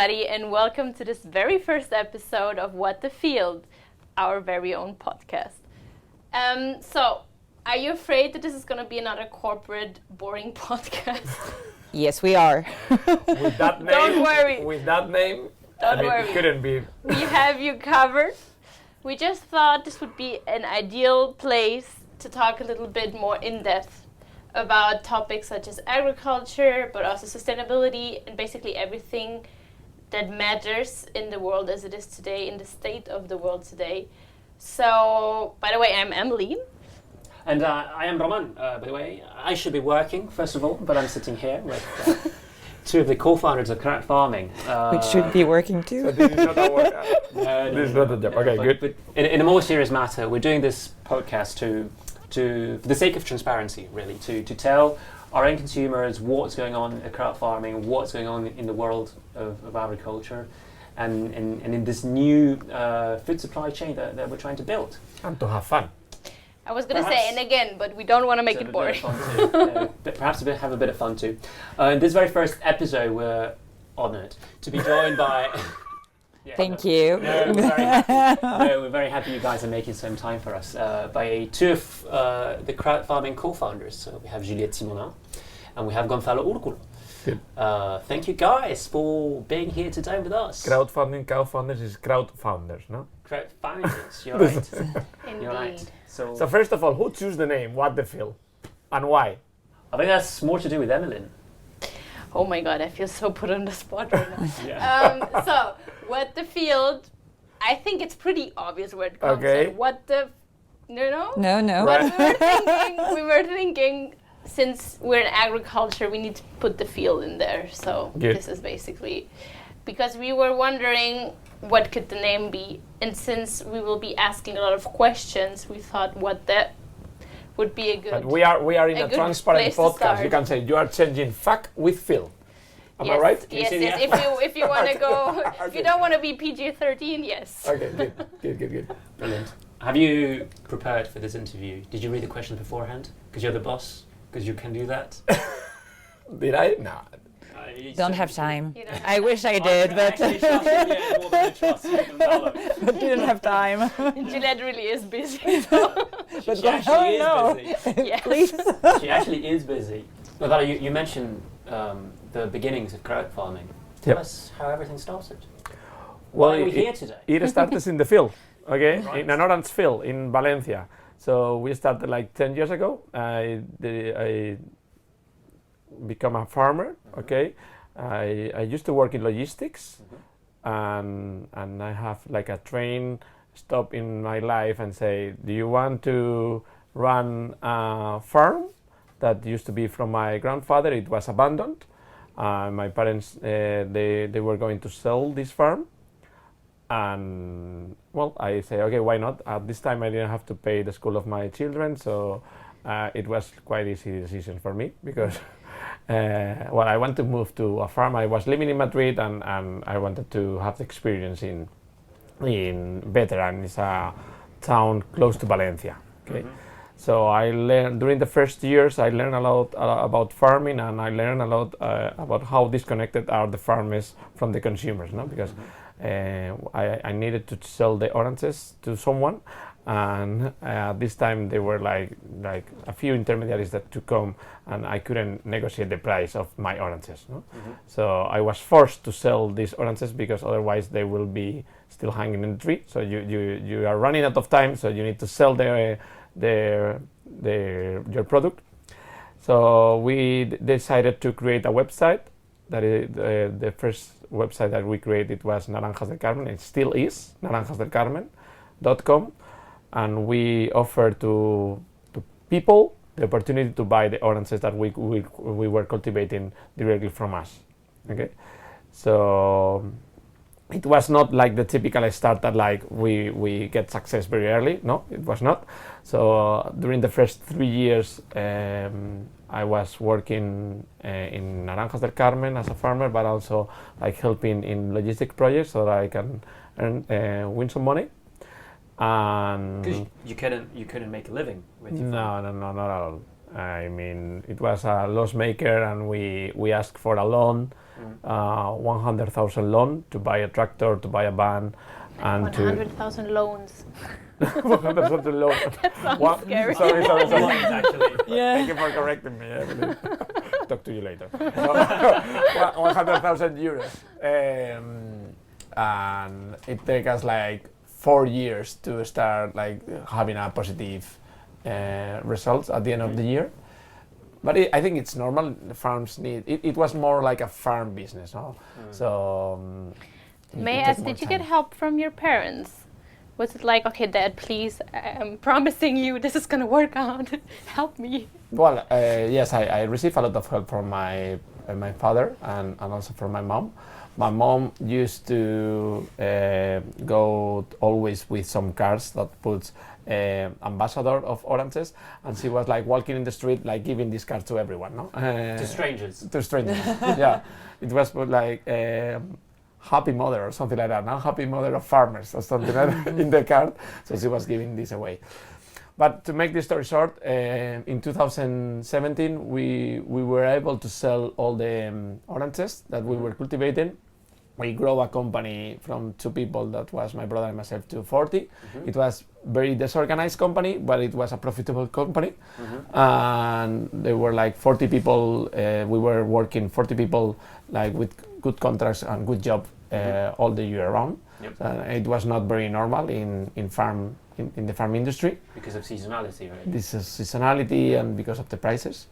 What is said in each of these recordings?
everybody, and welcome to this very first episode of What the Field, our very own podcast. So, are you afraid that this is going to be another corporate, boring podcast? Yes, we are. With that name, Don't worry. With that name, Don't worry. It couldn't be. We have you covered. We just thought this would be an ideal place to talk a little bit more in depth about topics such as agriculture, but also sustainability and basically everything that matters in the world as it is today, in the state of the world today. So, by the way, I'm Emily. And I am Roman, by the way. I should be working, first of all, but I'm sitting here with two of the co-founders of CrowdFarming. Which should be working too. So this is not our work. This is not the job. Okay, good. But in a more serious matter, we're doing this podcast for the sake of transparency, really, to tell our end consumers what's going on at CrowdFarming, what's going on in the world of agriculture, and in this new food supply chain that we're trying to build. And to have fun. I was going to say, and again, but we don't want to make it boring. Perhaps have a bit of fun too. In this very first episode, we're honoured to be joined by... Thank you. We're very happy you guys are making some time for us. By two of the CrowdFarming co-founders. So we have Juliette, Simonin, and we have Gonzalo, Urculo. Thank you guys for being here today with us. CrowdFarming, co-founders is crowdfounders, no? CrowdFarming, you're right. Indeed. You're right. So first of all, who chose the name What the Field? And why? I think that's more to do with Emmeline. Oh my god, I feel so put on the spot right now. Yeah. So, What the Field, I think it's pretty obvious where it comes Okay. in. What the... No? No. But we were thinking, since we're in agriculture, we need to put the field in there. So Good. This is basically... Because we were wondering what could the name be. And since we will be asking a lot of questions, we thought what that would be a good... But we are in a good transparent place to podcast. start. You can say you are changing fact with Phil. Am yes, I right? Yes. say that? If you want to go... If you don't want to be PG-13, yes. Okay, good. Brilliant. Have you prepared for this interview? Did you read the questions beforehand? Because you're the boss? Because you can do that? Did I? No. Don't have time. You know. I wish I did, but Actually, trust Juliette more than I trust you, Gonzalo. but didn't have time. Juliette really is busy. So. She actually is busy. Yes. Please. She actually is busy. Gonzalo, you mentioned the beginnings of crowdfarming. Tell Yep. us how everything started. Well, Why are we here today? It started in the field, okay? Right. In an orange field in Valencia. So we started like 10 years ago. I become a farmer, okay? I used to work in logistics, and I have like a train stop in my life and say, do you want to run a farm that used to be from my grandfather? It was abandoned. My parents, they were going to sell this farm. And well, I say, okay, why not? At this time, I didn't have to pay the school of my children, so it was quite easy decision for me because, I want to move to a farm. I was living in Madrid, and I wanted to have the experience in Veteran. It's a town close to Valencia. Okay, so I learned during the first years. I learned a lot about farming, and I learned a lot about how disconnected are the farmers from the consumers. No, because. I needed to sell the oranges to someone, and this time there were like a few intermediaries that to come, and I couldn't negotiate the price of my oranges. No? So I was forced to sell these oranges because otherwise they will be still hanging in the tree. So you are running out of time, so you need to sell your product. So we decided to create a website. That is the first website that we created was Naranjas del Carmen. It still is naranjasdelcarmen.com, and we offer to people the opportunity to buy the oranges that we were cultivating directly from us. Okay, so it was not like the typical start that like we get success very early. No, it was not. So during the first 3 years. I was working in Naranjas del Carmen as a farmer, but also like helping in logistic projects so that I can win some money. Because you couldn't make a living with your farm. No, not at all. I mean, it was a loss maker, and we asked for a loan, 100,000 loan to buy a tractor, to buy a van, and 100,000 loans. 100,000 loan. That sounds scary. Sorry. actually. Yeah. Thank you for correcting me. Talk to you later. 100,000 euros. And it took us like 4 years to start like having a positive results at the end of the year. But I think it's normal. The farms need it. It was more like a farm business, no? So. May I ask, did you get help from your parents? Was it like, okay, Dad, please, I'm promising you this is going to work out. Help me. Well, yes, I received a lot of help from my father and also from my mom. My mom used to go always with some cards that puts ambassador of oranges, and she was like walking in the street, like giving these cards to everyone, no? To strangers. To strangers, yeah. It was like happy mother or something like that, no? Happy mother of farmers or something like that in the card. So she was giving this away. But to make this story short, in 2017 we were able to sell all the oranges that we were cultivating. We grew a company from 2 people, that was my brother and myself, to 40. It was very disorganized company, but it was a profitable company. And there were like 40 people, we were working 40 people like with good contracts and good job all the year round. It was not very normal in the farm industry. Because of seasonality, right? This is seasonality and because of the prices.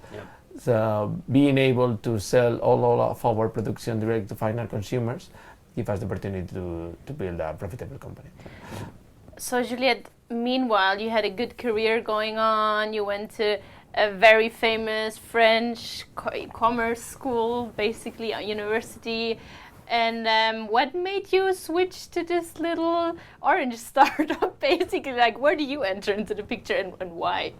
So being able to sell all of our production direct to final consumers give us the opportunity to build a profitable company. So Juliette, meanwhile, you had a good career going on. You went to a very famous French commerce school, basically a university. And what made you switch to this little orange startup, basically? Like, where do you enter into the picture and why?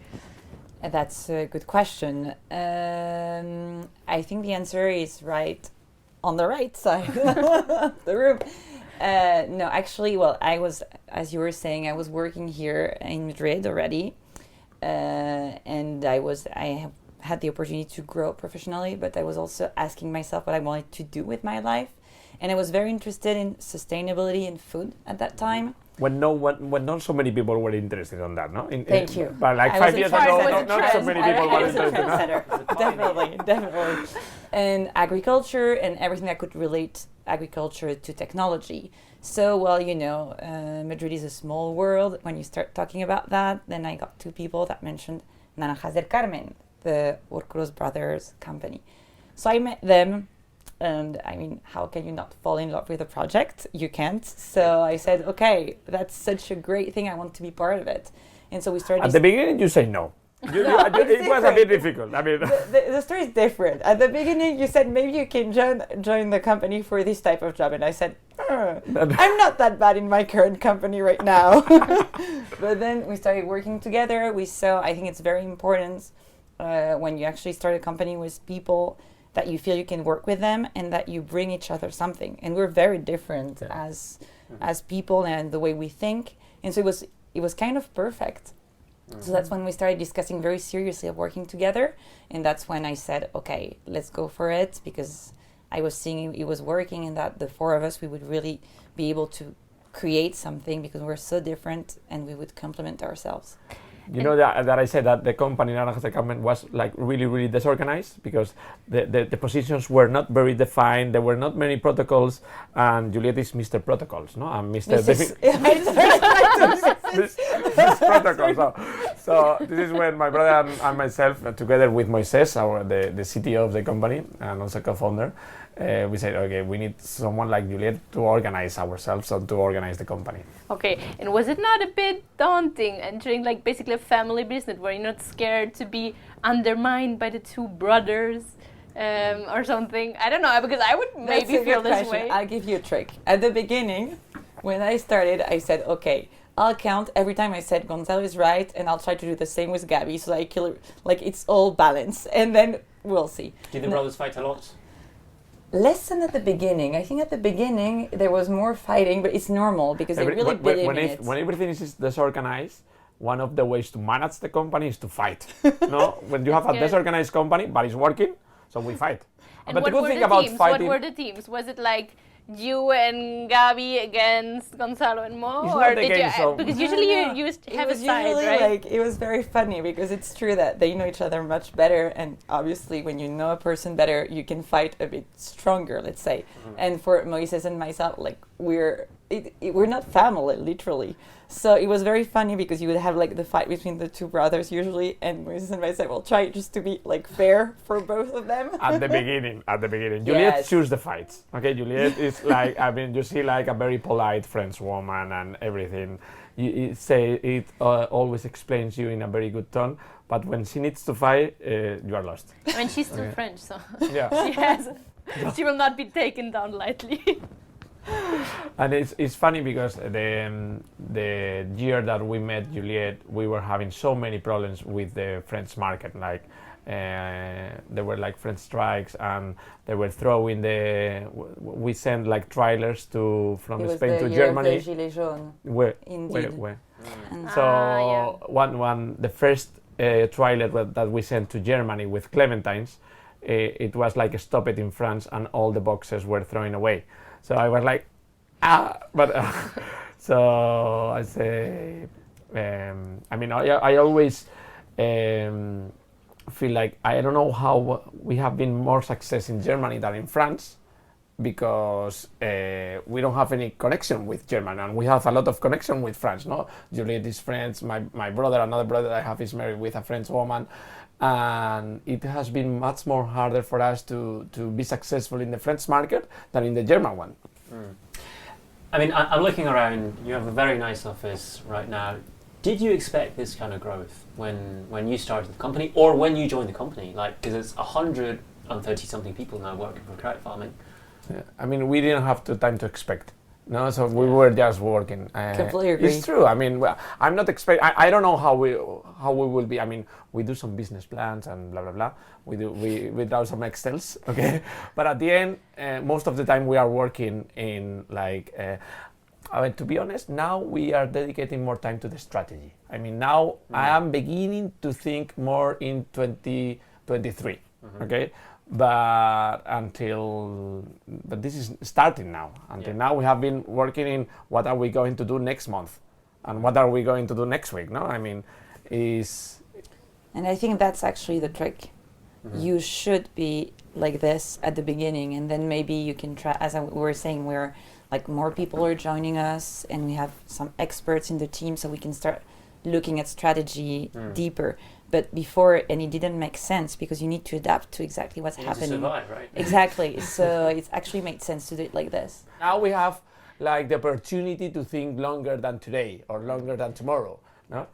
That's a good question. I think the answer is right on the right side of the room. No, actually, well, I was, as you were saying, I was working here in Madrid already, and I have had the opportunity to grow professionally, but I was also asking myself what I wanted to do with my life, and I was very interested in sustainability and food at that time. When not so many people were interested in that, no? Thank you. But like 5 years ago, not so many people were interested. Definitely. And agriculture and everything that could relate agriculture to technology. So, well, you know, Madrid is a small world. When you start talking about that, then I got 2 people that mentioned Naranjas del Carmen, the Urculo's brothers company. So I met them. And I mean, how can you not fall in love with a project? You can't. So I said, okay, that's such a great thing. I want to be part of it. And so we started. At the beginning, you say no. It was a bit difficult. I mean, the story is different. At the beginning, you said maybe you can join the company for this type of job, and I said, I'm not that bad in my current company right now. But then we started working together. We saw. I think it's very important when you actually start a company with people that you feel you can work with them and that you bring each other something. And we're very different as people and the way we think. And so it was kind of perfect. So that's when we started discussing very seriously of working together. And that's when I said, okay, let's go for it, because I was seeing it was working and that the 4 of us, we would really be able to create something because we're so different and we would complement ourselves. You know that I said that the company Naranjas del Carmen was like really, really disorganized because the positions were not very defined. There were not many protocols, and Juliette is Mr. Protocols, no? And Mr. This protocol. So this is when my brother and myself, together with Moises, the CTO of the company and also co-founder, we said, okay, we need someone like Juliette to organize ourselves and to organize the company. Okay, and was it not a bit daunting entering like basically a family business where you're not scared to be undermined by the 2 brothers or something? I don't know, because I would maybe feel this way. I'll give you a trick. At the beginning, when I started, I said, okay, I'll count every time I said Gonzalo is right, and I'll try to do the same with Gabby, so like it's all balanced, and then we'll see. Did the brothers fight a lot? Less than at the beginning. I think at the beginning there was more fighting, but it's normal because they really believe in it. When everything is disorganized, one of the ways to manage the company is to fight. No, when you have a disorganized company, but it's working, so we fight. And but what the good were thing the about teams? fighting, What were the teams? Was it like you and Gabi against Gonzalo and Mo, It's or not the did game, you? so- Because usually you have a was side, usually right? like it was very funny because it's true that they know each other much better, and obviously when you know a person better, you can fight a bit stronger, let's say. And for Moises and myself, like we're not family, literally. So it was very funny because you would have like the fight between the two brothers usually, and Moises and myself will try just to be like fair for both of them. at the beginning, Juliette Yes. choose the fights. Okay, Juliette is like, I mean, you see like a very polite French woman and everything. It always explains you in a very good tone, but when she needs to fight, you are lost. I mean, she's still French, so Yeah. she will not be taken down lightly. And it's funny because the year that we met Juliette, we were having so many problems with the French market. Like there were like French strikes, and they were throwing we sent like trailers from It was Spain the to year Germany. of the Gilets jaunes. Where? And So the first trailer that we sent to Germany with clementines, it was like stopped in France, and all the boxes were thrown away. So I was like, but so I say, I mean, I always feel like I don't know how we have been more success in Germany than in France, because we don't have any connection with Germany, and we have a lot of connection with France. No, Juliette is French. My brother, another brother I have, is married with a French woman, and it has been much more harder for us to be successful in the French market than in the German one. I mean, I'm looking around. You have a very nice office right now. Did you expect this kind of growth when you started the company, or when you joined the company? Like, because it's 130 something people now working for CrowdFarming. Yeah. I mean, we didn't have the time to expect. No, so we were just working. Completely agree. It's true. I mean, I'm not expect. I don't know how we will be. I mean, we do some business plans and blah blah blah. We draw some Excels, okay. But at the end, most of the time we are working in like. I mean, to be honest, now we are dedicating more time to the strategy. I mean, now I am beginning to think more in 2023, okay? But this is starting now. Until now, we have been working in what are we going to do next month, and what are we going to do next week. No, I mean, And I think that's actually the trick. You should be like this at the beginning, and then maybe you can try. As we were saying, we're like more people are joining us, and we have some experts in the team, so we can start looking at strategy deeper. But before, and it didn't make sense because you need to adapt to exactly what's happening. To survive, right? Exactly. So it actually made sense to do it like this. now we have like the opportunity to think longer than today or longer than tomorrow. No,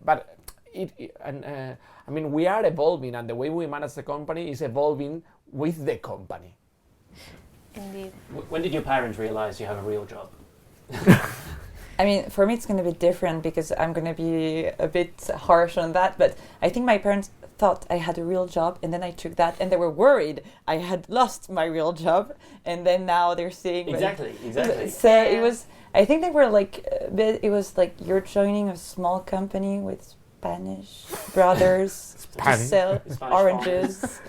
but I mean, we are evolving, and the way we manage the company is evolving with the company. Indeed. When did your parents realize you have a real job? I mean, for me, it's going to be different because I'm going to be a bit harsh on that. But I think my parents thought I had a real job, and then I took that, and they were worried I had lost my real job. And then now they're saying... Exactly. So it was... I think they were like... It was like, you're joining a small company with Spanish brothers to sell oranges.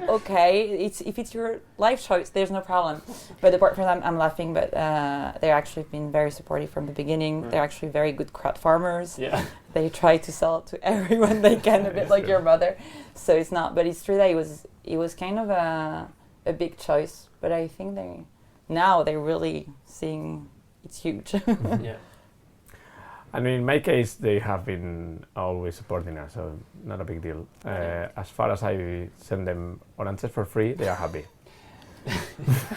Okay, if it's your life choice, there's no problem. But apart from that, I'm laughing. But they're actually been very supportive from the beginning. They're actually very good crowd farmers. Yeah. They try to sell it to everyone they can, a bit like your mother. So it's not. But it's true that it was kind of a big choice. But I think they're really seeing it's huge. Yeah. I mean, in my case, they have been always supporting us, so not a big deal. As far as I send them oranges for free, they are happy.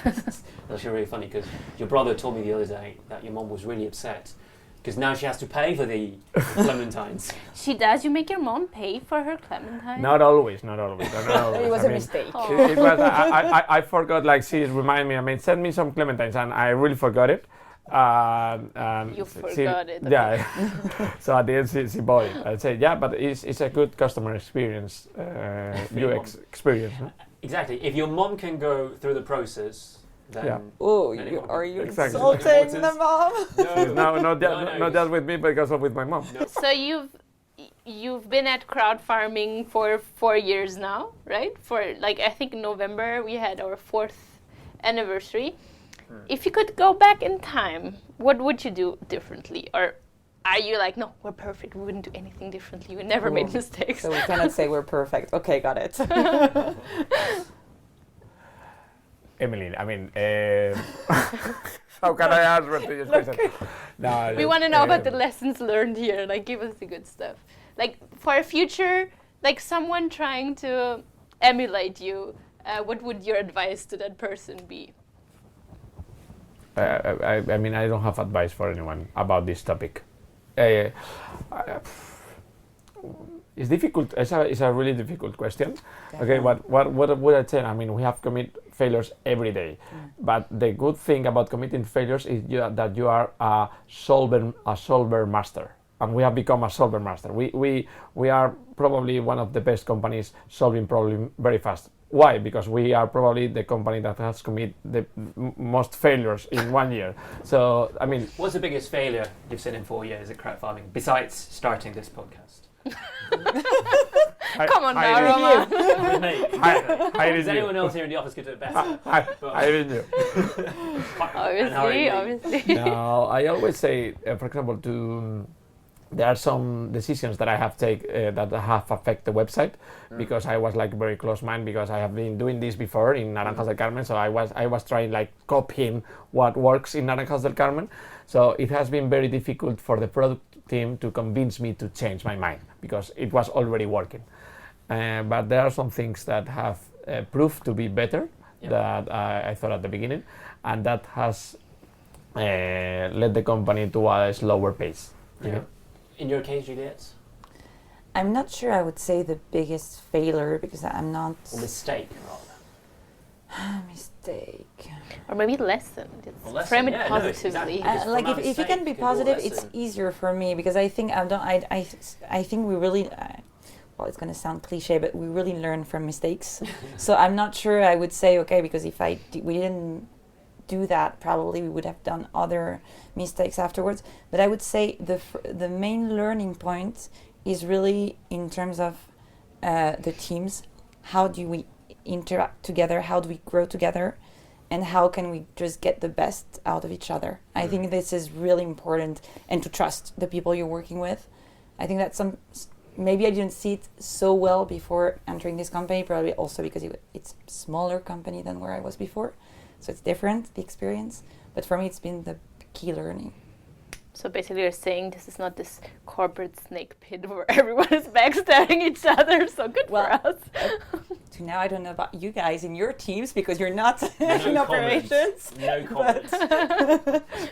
That's actually really funny because your brother told me the other day that your mom was really upset because now she has to pay for the clementines. She does. You make your mom pay for her clementine? Not always. Not always. It was a mistake. It was. I forgot. Like, she reminded me. I mean, send me some clementines, and I really forgot it. You forgot it. Yeah. So at the end, she bought it. I'd say, yeah, but it's a good customer experience, UX experience. Huh? Exactly. If your mom can go through the process then Yeah. Oh, then it you, won't are be- you Exactly. insulting the mom? No, not no, just with me, but also with my mom. No. So you've been at CrowdFarming for 4 years now, right? For like I think in November we had our 4th anniversary. If you could go back in time, what would you do differently? Or are you like, no, we're perfect, we wouldn't do anything differently, we never made mistakes? So we cannot say we're perfect. Okay, got it. Emily, I mean, how can I answer to your question? No, We want to know about the lessons learned here. Like, give us the good stuff. Like, for a future, like someone trying to emulate you, what would your advice to that person be? I mean, I don't have advice for anyone about this topic. It's difficult. It's a really difficult question. Okay, what would I say? I mean, we have commit failures every day, but the good thing about committing failures is that you are a solver master, and we have become a solver master. We are probably one of the best companies solving problems very fast. Why? Because we are probably the company that has committed the most failures in 1 year. So, I mean, What's the biggest failure you've seen in 4 years at CrowdFarming besides starting this podcast? Come on now, Roman. Is anyone else here in the office could do it better? I didn't know. Obviously. No, I always say, for example, there are some decisions that I have taken that have affected the website because I was like very close mind because I have been doing this before in Naranjas del Carmen, so I was trying like copying what works in Naranjas del Carmen. So it has been very difficult for the product team to convince me to change my mind because it was already working. But there are some things that have proved to be better that I thought at the beginning, and that has led the company to a slower pace. Yeah. In your case, Juliette? I'm not sure I would say the biggest failure because I'm not... Or mistake, rather. Mistake. Or maybe lesson. Or lesson, Frame it yeah, no, positively. exactly. Because Like from a if you can be mistake, it could be a positive, it's lesson. easier for me because I think I think we really... well, it's going to sound cliche, but we really learn from mistakes. So I'm not sure I would say, okay, because if we didn't do that, probably we would have done other mistakes afterwards. But I would say the main learning point is really in terms of the teams. How do we interact together? How do we grow together? And how can we just get the best out of each other? I think this is really important, and to trust the people you're working with. I think that's maybe I didn't see it so well before entering this company, probably also because it's a smaller company than where I was before. So it's different, the experience. But for me, it's been the key learning. So basically you're saying this is not this corporate snake pit where everyone is backstabbing each other, so good for us. So now I don't know about you guys in your teams because you're not No in operations. No comments.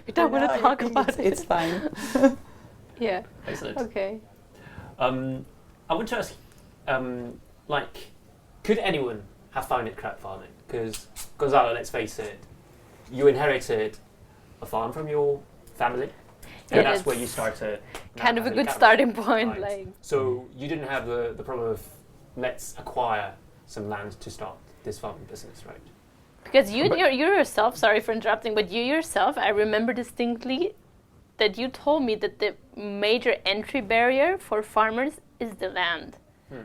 We don't want to talk about it. It's fine. Yeah. Excellent. Okay. I want to ask, could anyone have founded CrowdFarming? Because, Gonzalo, let's face it, you inherited a farm from your family, and Yeah, that's where it's you started. Kind of a good Naranjas del starting point. Right. Like, So you didn't have the problem of let's acquire some land to start this farming business, right? because you yourself, sorry for interrupting, but you yourself, I remember distinctly that you told me that the major entry barrier for farmers is the land.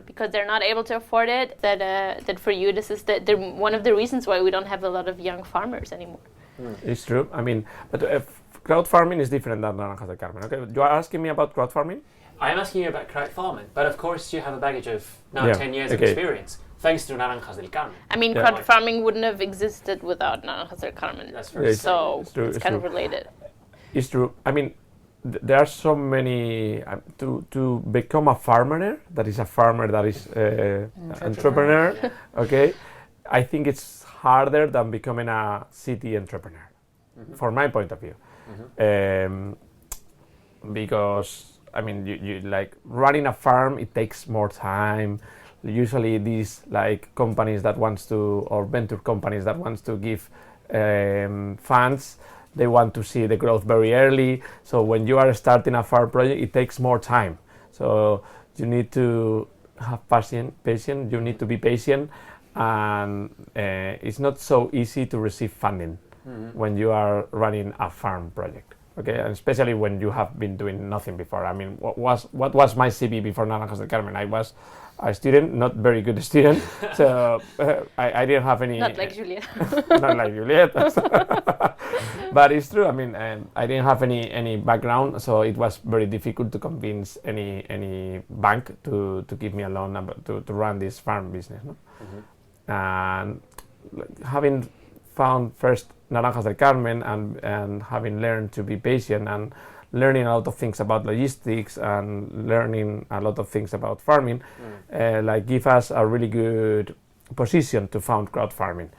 Because they're not able to afford it, that for you this is one of the reasons why we don't have a lot of young farmers anymore. It's true. I mean, but crowd farming is different than Naranjas del Carmen. Okay, you are asking me about crowd farming? I am asking you about CrowdFarming, but of course you have a baggage of now Yeah, 10 years of okay. experience, thanks to Naranjas del Carmen. I mean, Yeah. CrowdFarming wouldn't have existed without Naranjas del Carmen. That's Yeah, So it's true, it's it's kind of true. related. It's true. I mean, there are so many to become a farmer. That is a farmer. That is entrepreneur. Okay, I think it's harder than becoming a city entrepreneur, from my point of view, because I mean, you like running a farm. It takes more time. Usually, these like companies that wants to or venture companies that wants to give funds. They want to see the growth very early. So when you are starting a farm project, it takes more time. So you need to have patience. You need to be patient, and it's not so easy to receive funding when you are running a farm project. Okay, and especially when you have been doing nothing before. I mean, what was my CV before Naranjas del Carmen? I was a student, not very good student, so I didn't have any. Not like Juliette. Not like Juliette. But it's true. I mean, I didn't have any background, so it was very difficult to convince any bank to give me a loan to run this farm business. No? And having found first Naranjas del Carmen and having learned to be patient and learning a lot of things about logistics and learning a lot of things about farming, give us a really good position to found CrowdFarming.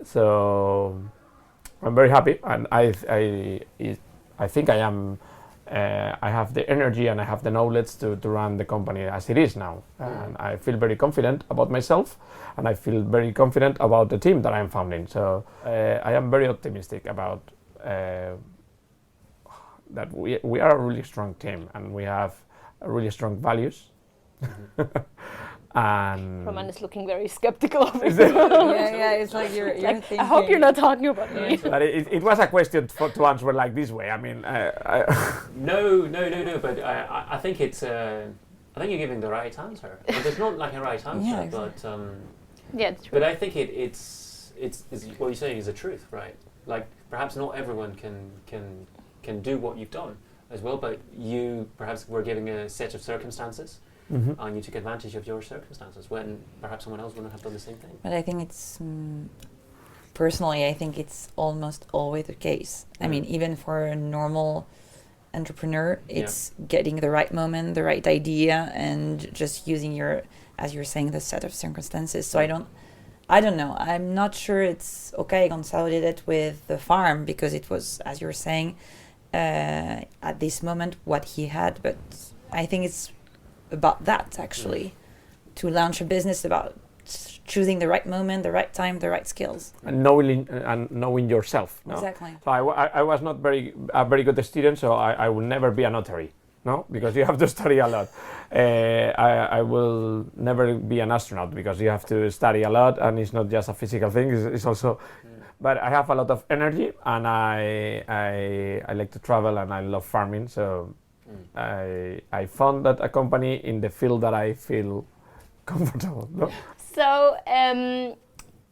So I'm very happy, and I think I am. I have the energy and I have the knowledge to run the company as it is now, and I feel very confident about myself, and I feel very confident about the team that I'm founding. So I am very optimistic about that we are a really strong team and we have really strong values. And Roman is looking very skeptical of it. Yeah, it's like you're Like, thinking. I hope you're not talking about me. but it was a question to answer like this way. I mean, No. But I think it's. I think you're giving the right answer. But there's not like a right answer, Yeah, exactly. but. Yeah, it's true. But I think it's what you're saying is the truth, right? Like perhaps not everyone can do what you've done as well, but you perhaps were given a set of circumstances, and you took advantage of your circumstances when perhaps someone else wouldn't have done the same thing. But I think it's personally, I think it's almost always the case. I mean, even for a normal entrepreneur, it's getting the right moment, the right idea, and just using your, as you're saying, the set of circumstances. So I don't know. I'm not sure it's okay. Gonzalo did it with the farm because it was, as you were saying, at this moment what he had. But I think it's about that actually, to launch a business, about choosing the right moment, the right time, the right skills, and knowing yourself. No? Exactly. So I was not a very good student, so I will never be a notary. No, because you have to study a lot. I will never be an astronaut because you have to study a lot, and it's not just a physical thing. It's also. But I have a lot of energy, and I like to travel, and I love farming. So I founded a company in the field that I feel comfortable. No? So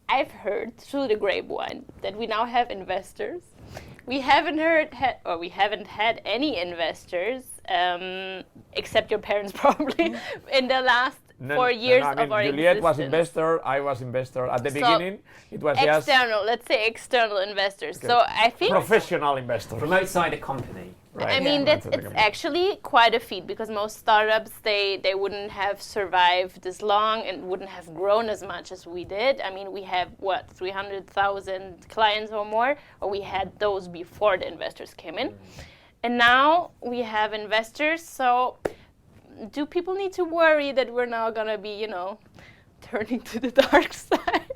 I've heard through the grapevine that we now have investors. We haven't had any investors, except your parents probably, in the last 4 years I mean, of our Juliette existence. was investor, I was investor. At the So beginning, it was just external, let's say external investors. Okay. So I think professional investors. From outside a company. Right. I mean, it's actually quite a feet, because most startups, they wouldn't have survived this long and wouldn't have grown as much as we did. I mean, we have, 300,000 clients or more, or we had those before the investors came in. And now we have investors, so do people need to worry that we're now going to be, turning to the dark side?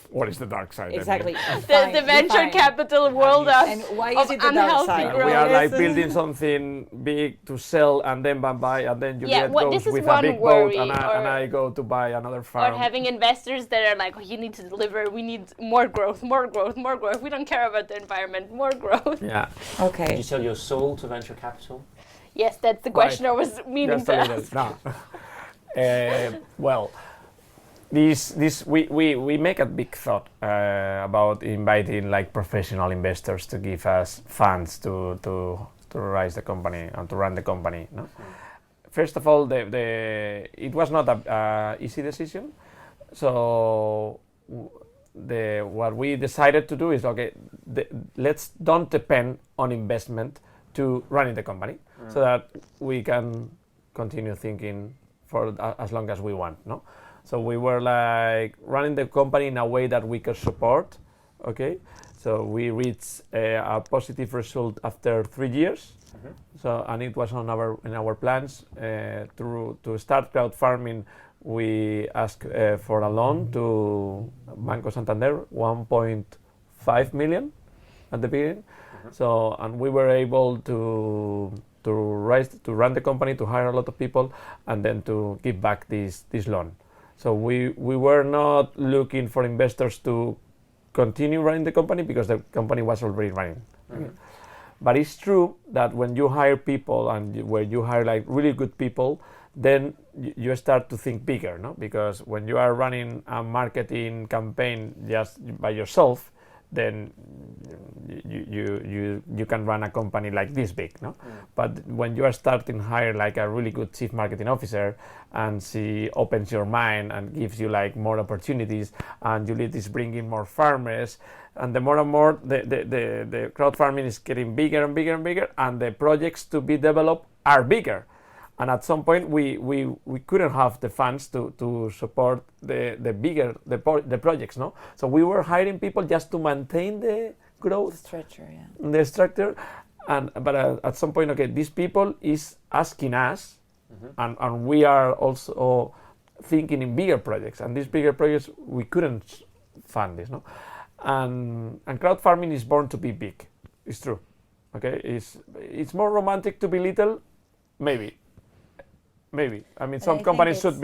What is the dark side? Exactly. The venture capital world of, and why is of it the dark unhealthy side? growth. We are like building something big to sell and then buy, and then Juliette this goes is with one a big worry, boat, and I go to buy another farm. Or having investors that are like, you need to deliver, we need more growth. We don't care about the environment, more growth. Yeah. Okay. Did you sell your soul to venture capital? Yes, that's the question I was meaning Just to a little. ask. No. Well, we make a big thought about inviting like professional investors to give us funds to raise the company and to run the company. No? First of all, it was not a easy decision. So what we decided to do is let's don't depend on investment to running the company, so that we can continue thinking for as long as we want. No. So we were like running the company in a way that we could support, okay? So we reached a positive result after 3 years. So, and it was in our plans to start CrowdFarming. We asked for a loan to Banco Santander, 1.5 million at the beginning. So, and we were able to run the company, to hire a lot of people, and then to give back this loan. So we were not looking for investors to continue running the company because the company was already running. But it's true that when you hire people and when you hire like really good people, then you start to think bigger, no? Because when you are running a marketing campaign just by yourself, then you can run a company like this big, no? But when you are starting to hire like a really good chief marketing officer, and she opens your mind and gives you like more opportunities, and Juliette is bringing more farmers, and the more and more the crowd farming is getting bigger and bigger and bigger, and the projects to be developed are bigger. And at some point we couldn't have the funds to support the projects, no? So we were hiring people just to maintain the growth the structure, but at some point, okay, these people is asking us, and we are also thinking in bigger projects, and these bigger projects we couldn't fund this, no? And crowd farming is born to be big. It's true. Okay, it's more romantic to be little, maybe. I mean, some companies should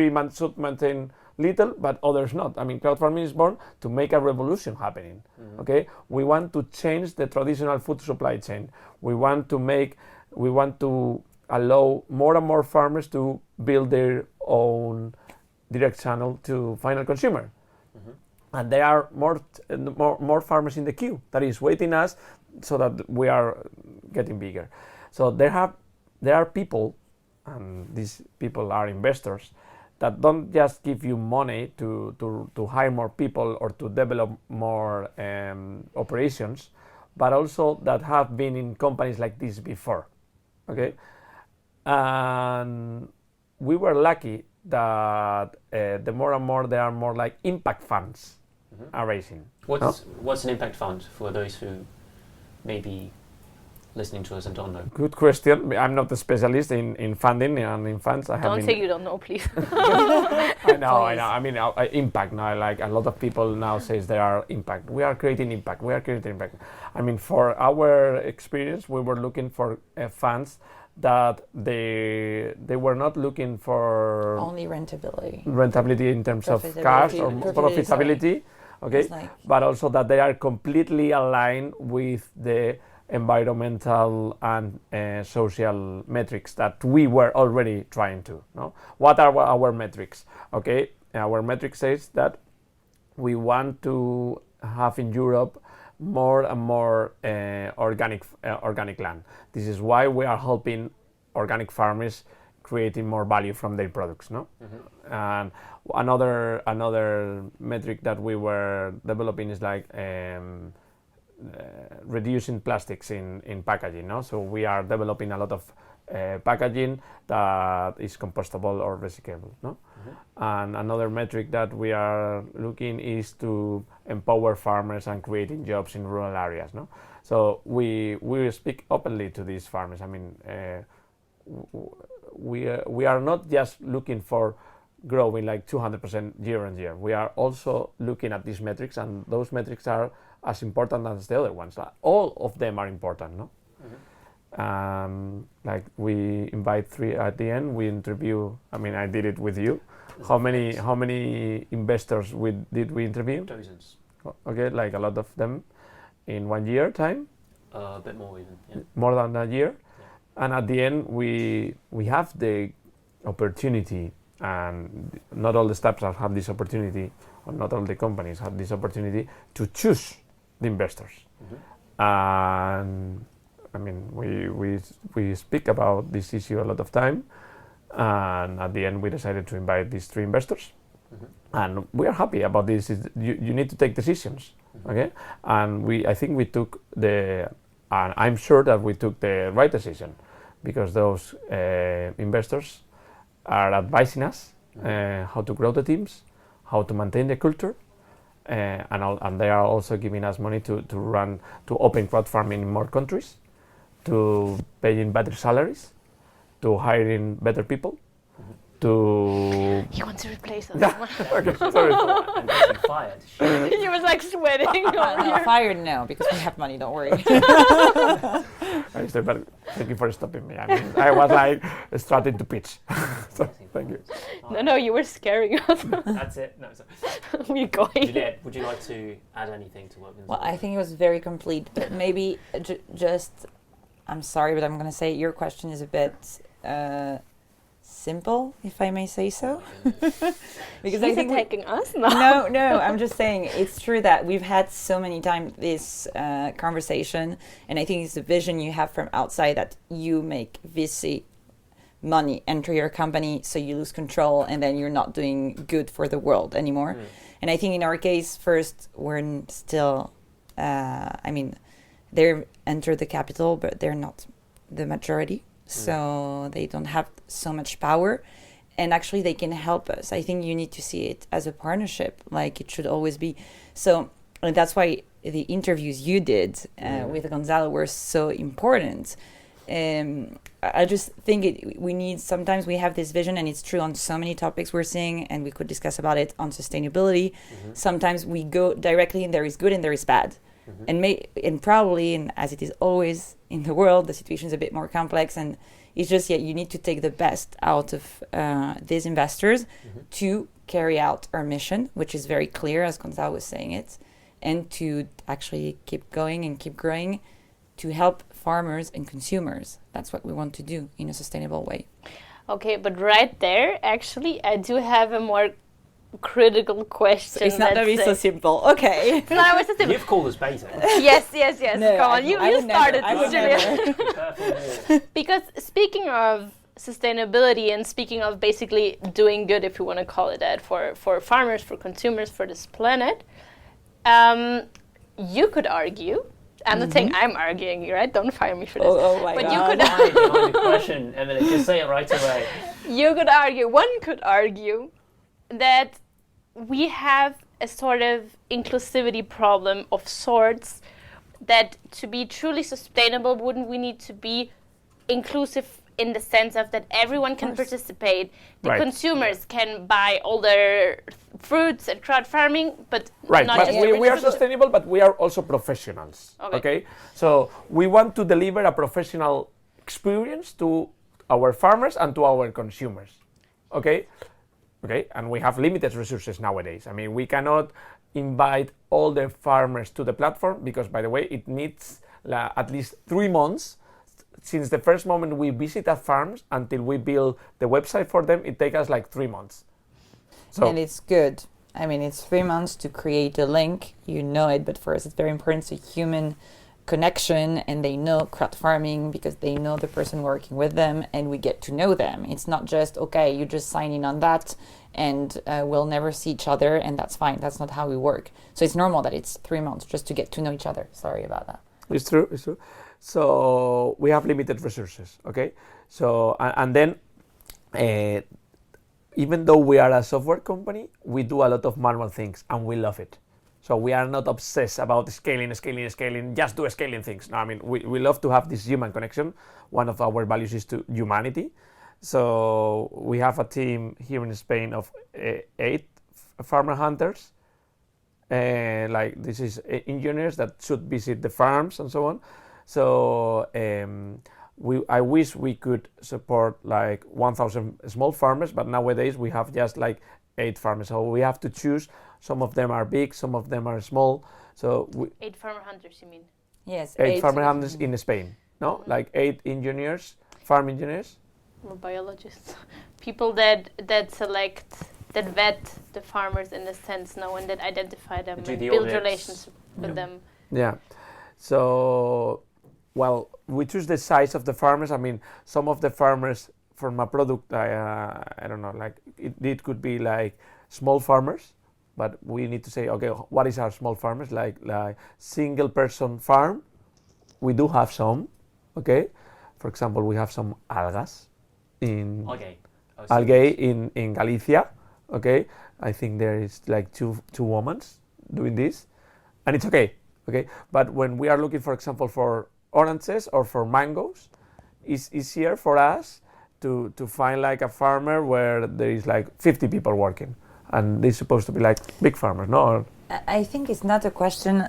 maintain little, but others not. I mean, crowd farming is born to make a revolution happening. Okay, we want to change the traditional food supply chain. We want to allow more and more farmers to build their own direct channel to final consumer. And there are more farmers in the queue that is waiting us, so that we are getting bigger. So there are people, and these people are investors, that don't just give you money to hire more people or to develop more operations, but also that have been in companies like this before. Okay, and we were lucky that the more and more there are more like impact funds are raising. What's an impact fund for those who may be listening to us and don't know? Good question. I'm not a specialist in funding and in funds. Don't say you don't know, please. I know. I mean, impact now. Like a lot of people now says they are impact. We are creating impact. I mean, for our experience, we were looking for funds that they were not looking for only rentability in terms of cash or profitability. Okay, but also that they are completely aligned with the environmental and social metrics that we were already trying to. No, what are our metrics? Okay, our metric says that we want to have in Europe more and more organic land. This is why we are helping organic farmers creating more value from their products. No, and another metric that we were developing is like reducing plastics in packaging. No, so we are developing a lot of packaging that is compostable or recyclable. No, and another metric that we are looking is to empower farmers and creating jobs in rural areas. No, so we speak openly to these farmers. I mean, we are not just looking for growing like 200% year on year. We are also looking at these metrics, and those metrics are as important as the other ones. All of them are important, no? Like we invite 3 at the end. We interview. I mean, I did it with you. How many investors did we interview? Dozens. Okay, like a lot of them in 1 year time. A bit more even. Yeah. More than a year. Yeah. And at the end, we have the opportunity, and not all the startups have this opportunity, or not all the companies have this opportunity to choose the investors. And I mean, we speak about this issue a lot of time, and at the end we decided to invite these 3 investors, and we are happy about this. You need to take decisions, okay? And I think we took and I'm sure that we took the right decision, because those investors are advising us how to grow the teams, how to maintain the culture, and they are also giving us money to open crowd farming in more countries, to paying better salaries, to hiring better people, to. He wants to replace us. Okay, sorry. I'm getting fired. Shit. He was like sweating over here. Fired now because we have money. Don't worry. I said, but thank you for stopping me. I mean, I was like starting to pitch. So, thank you. No, you were scaring us. That's it. No, sorry. We're going. Juliette, would you like to add anything to what Gonzalo Well, I think it was very complete, but maybe just, I'm sorry, but I'm going to say your question is a bit simple, if I may say so. Because He's I think attacking us now. No, I'm just saying it's true that we've had so many times this conversation, and I think it's the vision you have from outside that you make VC money enter your company, so you lose control, and then you're not doing good for the world anymore. And I think in our case, first, we're still, they enter the capital, but they're not the majority. So they don't have so much power. And actually, they can help us. I think you need to see it as a partnership, like it should always be. So and that's why the interviews you did with Gonzalo were so important. I just think we need, sometimes we have this vision, and it's true on so many topics we're seeing, and we could discuss about it on sustainability. Sometimes we go directly and there is good and there is bad. And probably, and as it is always in the world, the situation is a bit more complex, and it's just, you need to take the best out of these investors to carry out our mission, which is very clear, as Gonzalo was saying it, and to actually keep going and keep growing to help farmers and consumers. That's what we want to do in a sustainable way. Okay, but right there, actually, I do have a more critical question. So it's not going to be so simple. Okay. No, it was so simple. You've called us basic. Yes. No, Come on, you started this, Juliette. Perfect. Because speaking of sustainability and speaking of basically doing good, if you want to call it that, for farmers, for consumers, for this planet, you could argue, I'm not saying I'm arguing you, right? Don't fire me for this. Oh my but God. you could Behind the question, Emily, just say it right away. one could argue that we have a sort of inclusivity problem of sorts, that to be truly sustainable, wouldn't we need to be inclusive in the sense of that everyone can participate, the consumers can buy all their fruits at CrowdFarming, but not but just we are sustainable, but we are also professionals. Okay, so we want to deliver a professional experience to our farmers and to our consumers. Okay, and we have limited resources nowadays. I mean, we cannot invite all the farmers to the platform because, by the way, it needs at least 3 months. Since the first moment we visit a farms until we build the website for them, it takes us like 3 months. So, and it's good. I mean, it's 3 months to create a link. You know it, but for us, it's very important. It's a human connection, and they know CrowdFarming because they know the person working with them, and we get to know them. It's not just, okay, you just sign in on that, and we'll never see each other, and that's fine. That's not how we work. So it's normal that it's 3 months just to get to know each other. Sorry about that. It's true. So we have limited resources, okay? So, and then, even though we are a software company, we do a lot of manual things, and we love it. So we are not obsessed about scaling, just do scaling things. No, I mean, we love to have this human connection. One of our values is to humanity. So we have a team here in Spain of 8 farmer hunters. Like this is engineers that should visit the farms and so on. So I wish we could support like 1,000 small farmers, but nowadays we have just like 8 farmers. So we have to choose. Some of them are big, some of them are small. So 8 farmer hunters, you mean? Yes, 8 farmer hunters in Spain. No, like 8 engineers, farm engineers. Or biologists, people that select, that vet the farmers in a sense, now and that identify them and build relations with them. Yeah. So, well, we choose the size of the farmers. I mean, some of the farmers from a product, I don't know, like it could be like small farmers, but we need to say, okay, what is our small farmers? Like single person farm. We do have some, okay. For example, we have some algas algae in Galicia, okay. I think there is like two women doing this, and it's okay. But when we are looking, for example, for oranges or for mangoes, it's easier for us to find like a farmer where there is like 50 people working, and they're supposed to be like big farmers, no? Or I think it's not a question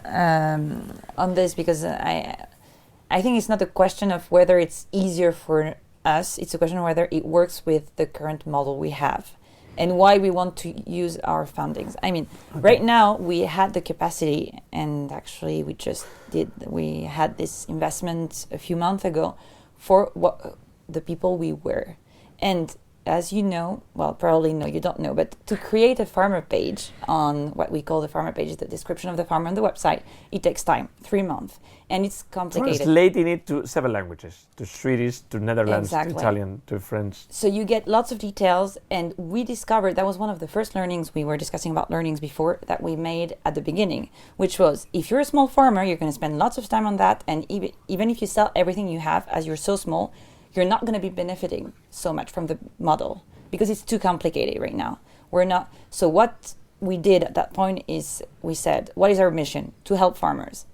on this, because I think it's not a question of whether it's easier for us. It's a question of whether it works with the current model we have and why we want to use our fundings. I mean, right now we had the capacity, and actually we had this investment a few months ago for what the people we were. And as you know, well, probably no, you don't know, but to create a farmer page on what we call the farmer page, the description of the farmer on the website, it takes time, 3 months, and it's complicated. Translating it to 7 languages, to Swedish, to Netherlands, Exactly. to Italian, to French. So you get lots of details, and we discovered, that was one of the first learnings, we were discussing about learnings before, that we made at the beginning, which was, if you're a small farmer, you're going to spend lots of time on that, and even if you sell everything you have, as you're so small, you're not going to be benefiting so much from the model because it's too complicated right now. We're not. So what we did at that point is we said, what is our mission? To help farmers.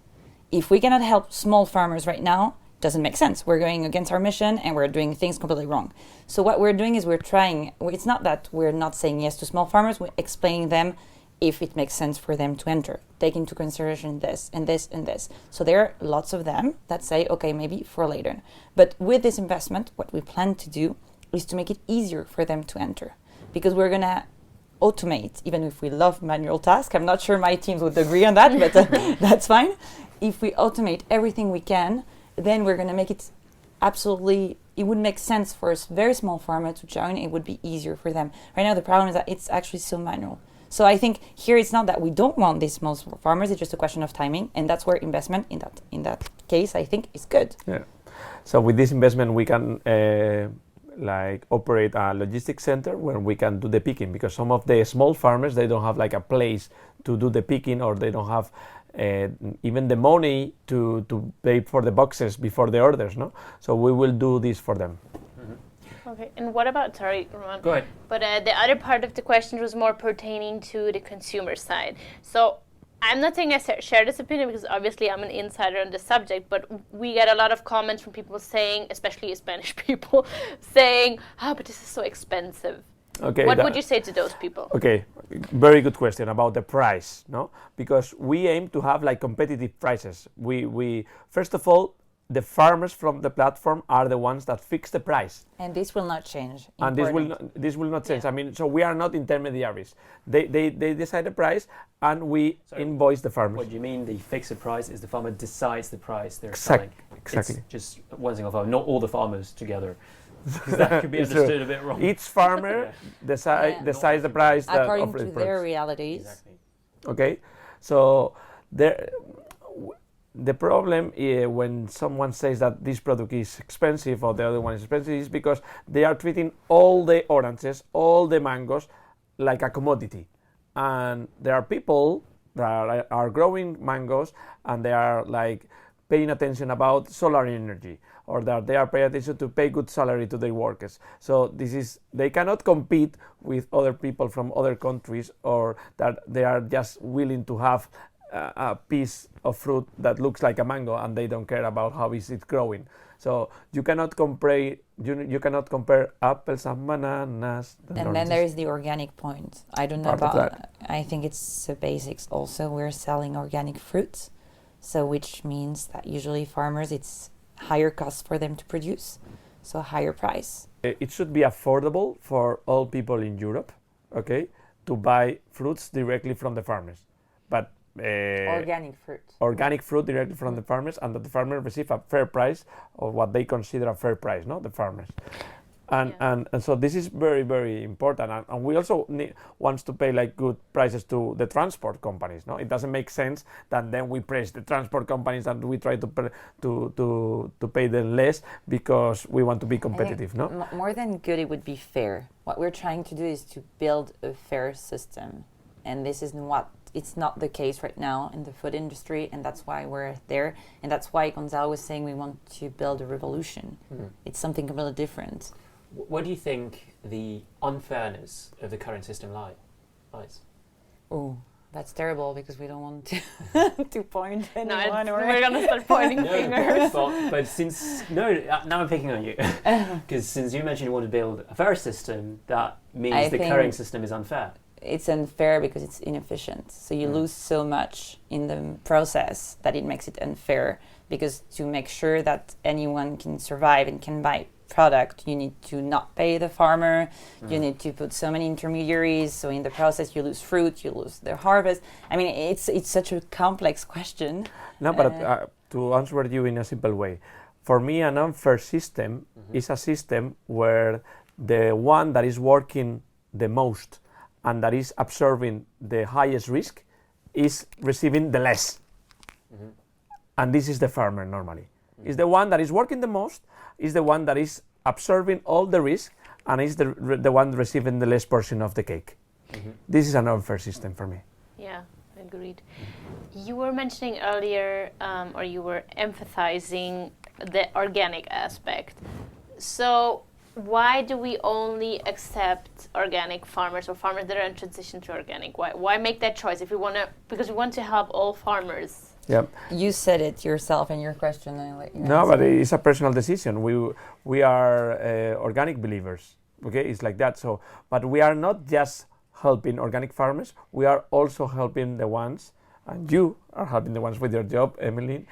If we cannot help small farmers right now, it doesn't make sense. We're going against our mission and we're doing things completely wrong. So what we're doing is we're trying. It's not that we're not saying yes to small farmers. We're explaining them if it makes sense for them to enter, take into consideration this and this and this. So there are lots of them that say, okay, maybe for later. But with this investment, what we plan to do is to make it easier for them to enter, because we're going to automate, even if we love manual tasks. I'm not sure my teams would agree on that, but that's fine. If we automate everything we can, then we're going to make it absolutely, it would make sense for a very small farmer to join. It would be easier for them. Right now, the problem is that it's actually so manual. So I think here it's not that we don't want these small farmers, it's just a question of timing, and that's where investment in that case, I think, is good. Yeah. So with this investment, we can like operate a logistics center where we can do the picking, because some of the small farmers, they don't have like a place to do the picking, or they don't have even the money to pay for the boxes before the orders, no? So we will do this for them. Okay, and what about, sorry, Roman. Go ahead. But the other part of the question was more pertaining to the consumer side. So I'm not saying I share this opinion because obviously I'm an insider on the subject, but we get a lot of comments from people saying, especially Spanish people, saying, but this is so expensive. Okay. What would you say to those people? Okay, very good question about the price, no? Because we aim to have like competitive prices. We first of all, the farmers from the platform are the ones that fix the price. And this will not change. And this will not change. Yeah. I mean, so we are not intermediaries. They decide the price, and we invoice the farmers. What do you mean the fixed price is the farmer decides the price they're selling? Exactly. It's just one single farmer, not all the farmers together. Because that could be understood a bit wrong. Each farmer decides the price according to their realities. Exactly. Okay, so the problem when someone says that this product is expensive or the other one is expensive is because they are treating all the oranges, all the mangoes like a commodity. And there are people that are growing mangoes and they are like paying attention about solar energy, or that they are paying attention to pay good salary to their workers. So they cannot compete with other people from other countries, or that they are just willing to have a piece of fruit that looks like a mango and they don't care about how is it growing. So you cannot compare apples and bananas. And then there is the organic point. I don't know about that. I think it's the basics also. We're selling organic fruits, so which means that usually farmers, it's higher cost for them to produce, so higher price. It should be affordable for all people in Europe, okay, to buy fruits directly from the farmers. But organic fruit directly from the farmers, and that the farmers receive a fair price, or what they consider a fair price, no, the farmers. And so this is very, very important, and we also want to pay like good prices to the transport companies. No, it doesn't make sense that then we praise the transport companies and we try to pay them less because we want to be competitive. No, more than good, it would be fair. What we're trying to do is to build a fair system, and this is what it's not the case right now in the food industry, and that's why we're there, and that's why Gonzalo was saying we want to build a revolution. It's something completely different. Where do you think the unfairness of the current system lies? Oh, That's terrible because we don't want to to point anyone. We're gonna start pointing fingers. But now I'm picking on you because since you mentioned you want to build a fair system, that means the current system is unfair. It's unfair because it's inefficient. So you lose so much in the process that it makes it unfair. Because to make sure that anyone can survive and can buy product, you need to not pay the farmer. You need to put so many intermediaries. So in the process, you lose fruit, you lose the harvest. I mean, it's such a complex question. No, but to answer you in a simple way, for me, an unfair system is a system where the one that is working the most and that is absorbing the highest risk is receiving the less. And this is the farmer normally. Is the one that is working the most, is the one that is absorbing all the risk, and is the one receiving the less portion of the cake. This is an unfair system for me. Yeah, agreed. You were mentioning earlier, or you were emphasizing the organic aspect. So why do we only accept organic farmers or farmers that are in transition to organic? Why make that choice if we want to? Because we want to help all farmers. Yeah. You said it yourself in your question. No, but it's a personal decision. We are organic believers. Okay, it's like that. So, but we are not just helping organic farmers. We are also helping the ones, and you are helping the ones with your job, Emily,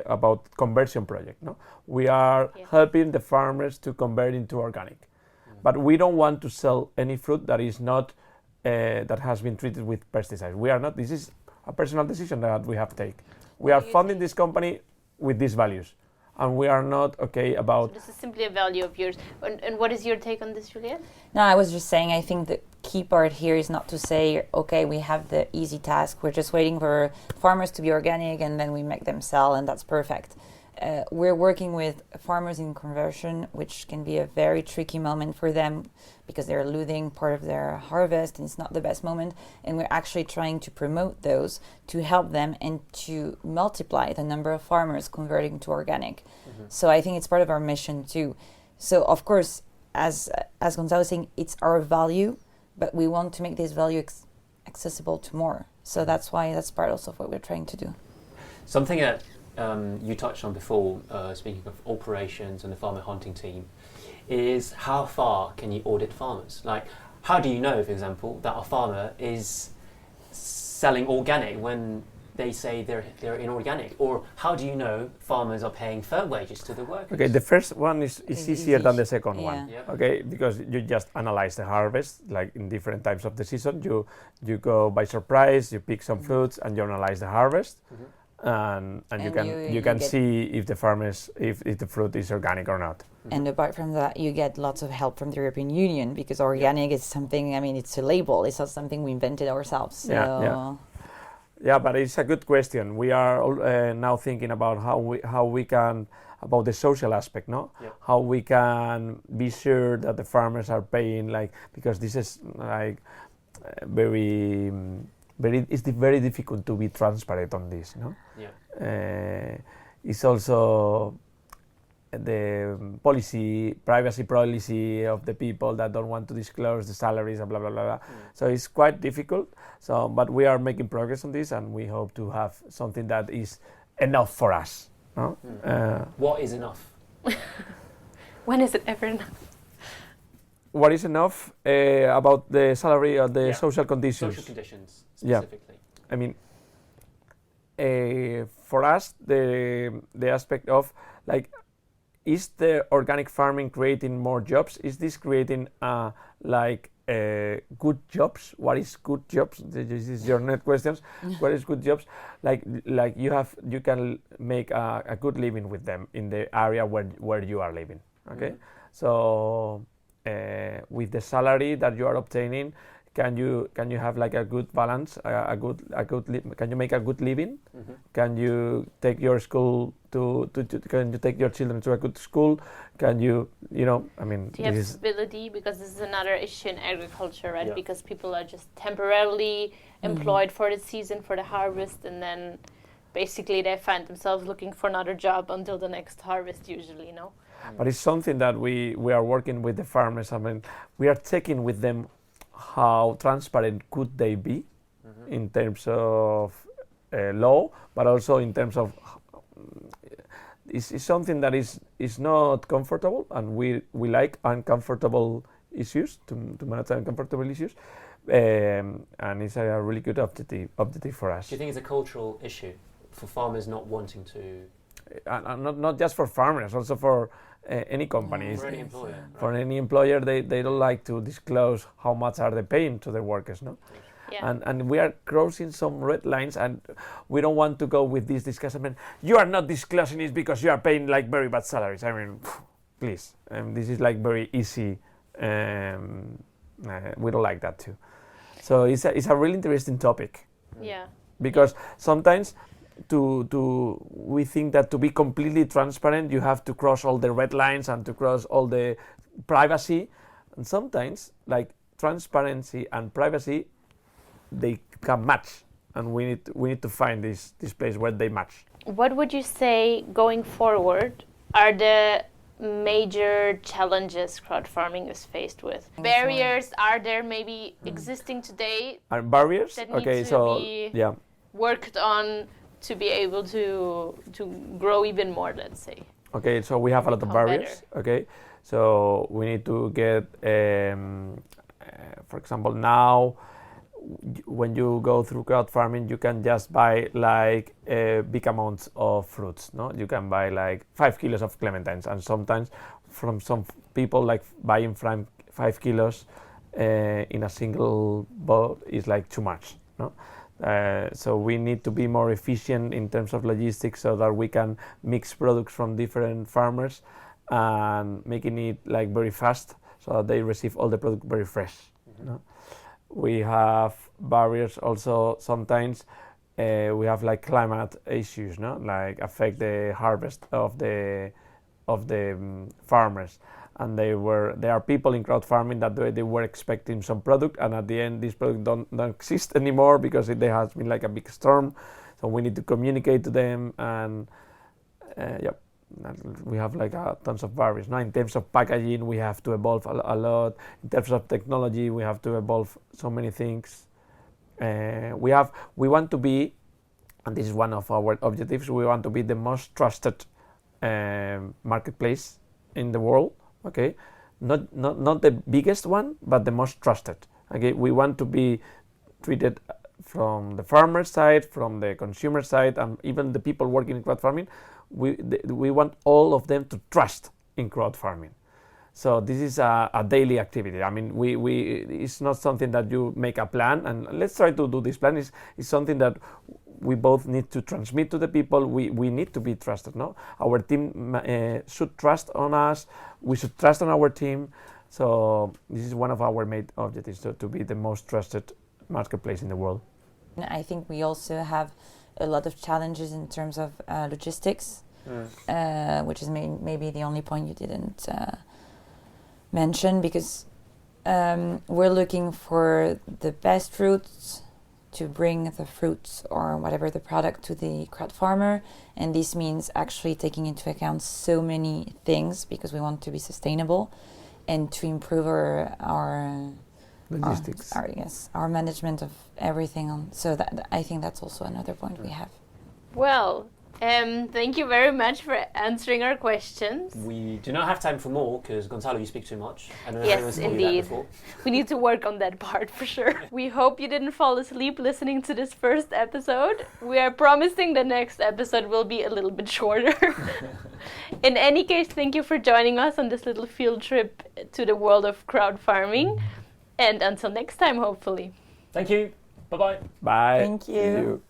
about conversion project. No, we are helping the farmers to convert into organic. But we don't want to sell any fruit that is not that has been treated with pesticides. We are not. This is a personal decision that we have taken. We are funding this company with these values, and we are not okay about. So this is simply a value of yours. And what is your take on this, Juliette? No, I was just saying, I think the key part here is not to say, okay, we have the easy task. We're just waiting for farmers to be organic and then we make them sell and that's perfect. We're working with farmers in conversion, which can be a very tricky moment for them because they're losing part of their harvest and it's not the best moment. And we're actually trying to promote those to help them and to multiply the number of farmers converting to organic. So I think it's part of our mission too. So of course, as Gonzalo was saying, it's our value, but we want to make this value accessible to more. So that's why that's part also of what we're trying to do. Something that you touched on before, speaking of operations and the farmer hunting team, is how far can you audit farmers? Like, how do you know, for example, that a farmer is selling organic when they say they're inorganic? Or how do you know farmers are paying fair wages to the workers? Okay, the first one is easier than the second one. Yeah. Okay, because you just analyze the harvest, like in different times of the season. You go by surprise, you pick some fruits, and you analyze the harvest. And you can see if the farmers if the fruit is organic or not. And apart from that, you get lots of help from the European Union because organic is something. I mean, it's a label. It's not something we invented ourselves. So. Yeah, but it's a good question. We are now thinking about how we can about the social aspect, no? Yeah. How we can be sure that the farmers are paying, like, because this is like it's very difficult to be transparent on this, no? Yeah. It's also the privacy policy of the people that don't want to disclose the salaries and blah blah blah. So it's quite difficult. So, but we are making progress on this, and we hope to have something that is enough for us. No? What is enough? When is it ever enough? What is enough about the salary or the social conditions? Social conditions specifically. Yeah. I mean, for us, the aspect of like, is the organic farming creating more jobs? Is this creating good jobs? What is good jobs? This is your next questions. What is good jobs? Like you can make a good living with them in the area where you are living. Okay, so with the salary that you are obtaining, can you have like a good balance, can you make a good living? Can you take your school can you take your children to a good school? Can you I mean, do you have stability? Because this is another issue in agriculture, right? Because people are just temporarily employed for the season, for the harvest, and then basically they find themselves looking for another job until the next harvest usually, no? But it's something that we are working with the farmers. I mean, we are checking with them how transparent could they be in terms of law, but also in terms of it's something that is not comfortable, and we like uncomfortable issues to manage uncomfortable issues, and it's a really good objective for us. Do you think it's a cultural issue for farmers not wanting to? Not just for farmers, also for any companies. For any employer. For any employer, they don't like to disclose how much are they paying to their workers, no? Yeah. And we are crossing some red lines, and we don't want to go with this discussion. I mean, you are not disclosing it because you are paying like very bad salaries. I mean, please, this is like very easy. We don't like that too. So it's a really interesting topic. Yeah. Because sometimes we think that to be completely transparent, you have to cross all the red lines and to cross all the privacy. And sometimes, like transparency and privacy, they can match, and we need to find this place where they match. What would you say going forward are the major challenges crowdfarming is faced with? Barriers are there maybe existing today And barriers? that Okay, need to so be yeah. worked on to be able to grow even more, let's say? Okay, so we have a lot of Become barriers. better. Okay, so we need to get, for example, now when you go through crowdfarming, you can just buy like big amounts of fruits. No, you can buy like 5 kilos of clementines, and sometimes from some people like buying 5 kilos in a single boat is like too much. No. So we need to be more efficient in terms of logistics so that we can mix products from different farmers and making it like very fast so that they receive all the product very fresh. No? We have barriers also sometimes. We have like climate issues, no, like affect the harvest of the farmers. And there are people in crowdfarming that they were expecting some product, and at the end this product don't exist anymore because there has been like a big storm. So we need to communicate to them, and we have like tons of barriers. Now in terms of packaging, we have to evolve a lot. In terms of technology, we have to evolve so many things. We want to be, and this is one of our objectives, we want to be the most trusted marketplace in the world. Okay, not the biggest one, but the most trusted. Okay, we want to be treated from the farmer side, from the consumer side, and even the people working in crowdfarming. We want all of them to trust in crowdfarming. So this is a daily activity. I mean, it's not something that you make a plan and let's try to do this plan. It's something that we both need to transmit to the people. We need to be trusted. No, our team should trust on us. We should trust on our team. So this is one of our main objectives, to be the most trusted marketplace in the world. I think we also have a lot of challenges in terms of logistics, which is maybe the only point you didn't mention, because we're looking for the best routes to bring the fruits or whatever the product to the crowd farmer, and this means actually taking into account so many things because we want to be sustainable and to improve our logistics. Our management of everything. So that I think that's also another point we have. Well, thank you very much for answering our questions. We do not have time for more because Gonzalo, you speak too much. I don't know Yes, if anyone's told you that indeed. before. We need to work on that part for sure. We hope you didn't fall asleep listening to this first episode. We are promising the next episode will be a little bit shorter. In any case, thank you for joining us on this little field trip to the world of crowdfarming. And until next time, hopefully. Thank you. Bye-bye. Bye. Thank you. See you.